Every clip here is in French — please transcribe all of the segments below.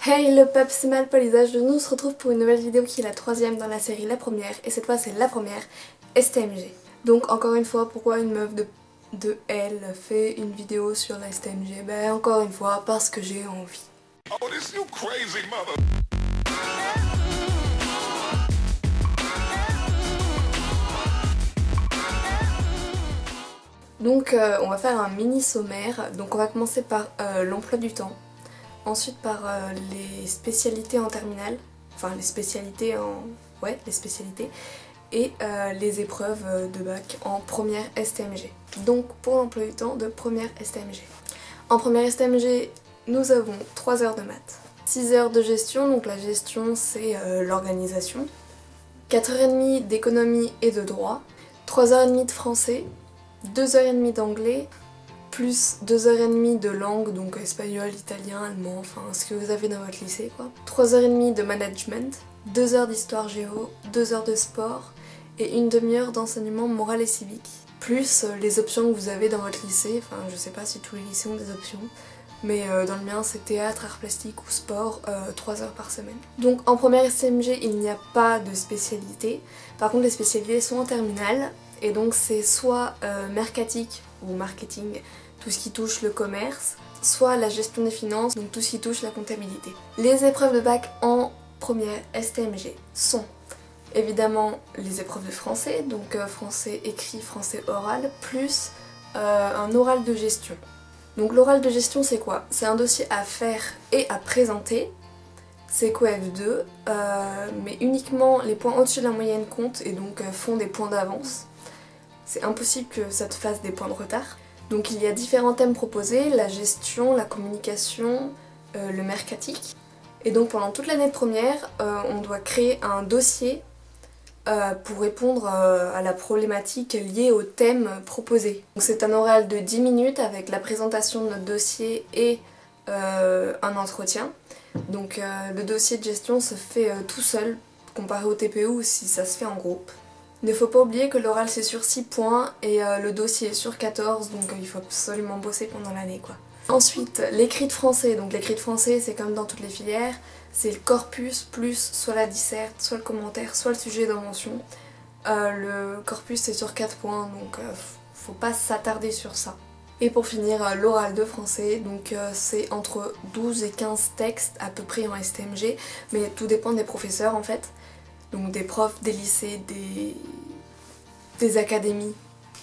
Hey le peuple, c'est Malpolisage, nous se retrouve pour une nouvelle vidéo qui est la troisième dans la série La Première, et cette fois c'est la première STMG. Donc encore une fois, pourquoi une meuf de elle fait une vidéo sur la STMG? Ben encore une fois, parce que j'ai envie. Oh, this you crazy mother. Donc on va faire un mini sommaire, donc on va commencer par l'emploi du temps. Ensuite par les spécialités en terminale, enfin les spécialités en... ouais, les spécialités, et les épreuves de bac en première STMG. Donc pour l'emploi du temps de première STMG. En première STMG, nous avons 3 heures de maths, 6 heures de gestion, donc la gestion c'est l'organisation, 4h30 d'économie et de droit, 3h30 de français, 2h30 d'anglais, plus 2h30 de langue, donc espagnol, italien, allemand, enfin ce que vous avez dans votre lycée quoi. 3h30 de management, 2 heures d'histoire géo, 2 heures de sport et une demi-heure d'enseignement moral et civique. Plus les options que vous avez dans votre lycée, enfin je sais pas si tous les lycées ont des options, mais dans le mien c'est théâtre, arts plastiques ou sport, 3 heures par semaine. Donc en première STMG il n'y a pas de spécialité, par contre les spécialités sont en terminale, et donc c'est soit mercatique ou marketing, tout ce qui touche le commerce, soit la gestion des finances, donc tout ce qui touche la comptabilité. Les épreuves de bac en première STMG sont évidemment les épreuves de français, donc français écrit, français oral, plus un oral de gestion. Donc l'oral de gestion c'est quoi? C'est un dossier à faire et à présenter, c'est COEF2, mais uniquement les points au-dessus de la moyenne comptent et donc font des points d'avance. C'est impossible que ça te fasse des points de retard. Donc il y a différents thèmes proposés, la gestion, la communication, le mercatique. Et donc pendant toute l'année de première, on doit créer un dossier pour répondre à la problématique liée au thème proposé. C'est un oral de 10 minutes avec la présentation de notre dossier et un entretien. Donc le dossier de gestion se fait tout seul, comparé au TPE si ça se fait en groupe. Il ne faut pas oublier que l'oral c'est sur 6 points et le dossier est sur 14, donc il faut absolument bosser pendant l'année quoi. Ensuite, l'écrit de français. Donc l'écrit de français c'est comme dans toutes les filières, c'est le corpus plus soit la disserte, soit le commentaire, soit le sujet d'invention. Le corpus c'est sur 4 points, donc faut pas s'attarder sur ça. Et pour finir, l'oral de français, donc c'est entre 12 et 15 textes à peu près en STMG, mais tout dépend des professeurs en fait. Donc des profs, des lycées, des académies,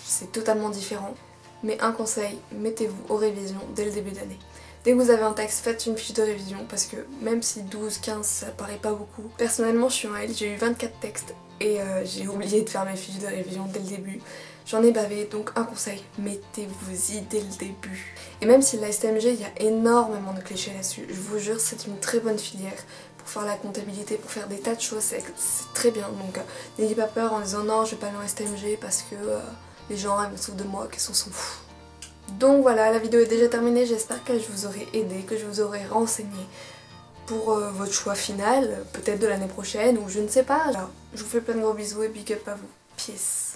c'est totalement différent. Mais un conseil, mettez-vous aux révisions dès le début d'année. Dès que vous avez un texte, faites une fiche de révision parce que même si 12, 15 ça paraît pas beaucoup. Personnellement je suis en L, j'ai eu 24 textes et j'ai oublié de faire mes fiches de révision dès le début. J'en ai bavé, donc un conseil, mettez-vous-y dès le début. Et même si la STMG, il y a énormément de clichés là-dessus, je vous jure c'est une très bonne filière. Pour faire la comptabilité, pour faire des tas de choses, c'est très bien. Donc n'ayez pas peur en disant non je vais pas aller en STMG parce que les gens me souffrent de moi, qu'elles s'en foutent. Donc voilà, la vidéo est déjà terminée, j'espère que je vous aurai aidé, que je vous aurai renseigné pour votre choix final, peut-être de l'année prochaine ou je ne sais pas. Alors, je vous fais plein de gros bisous et big up à vous. Peace.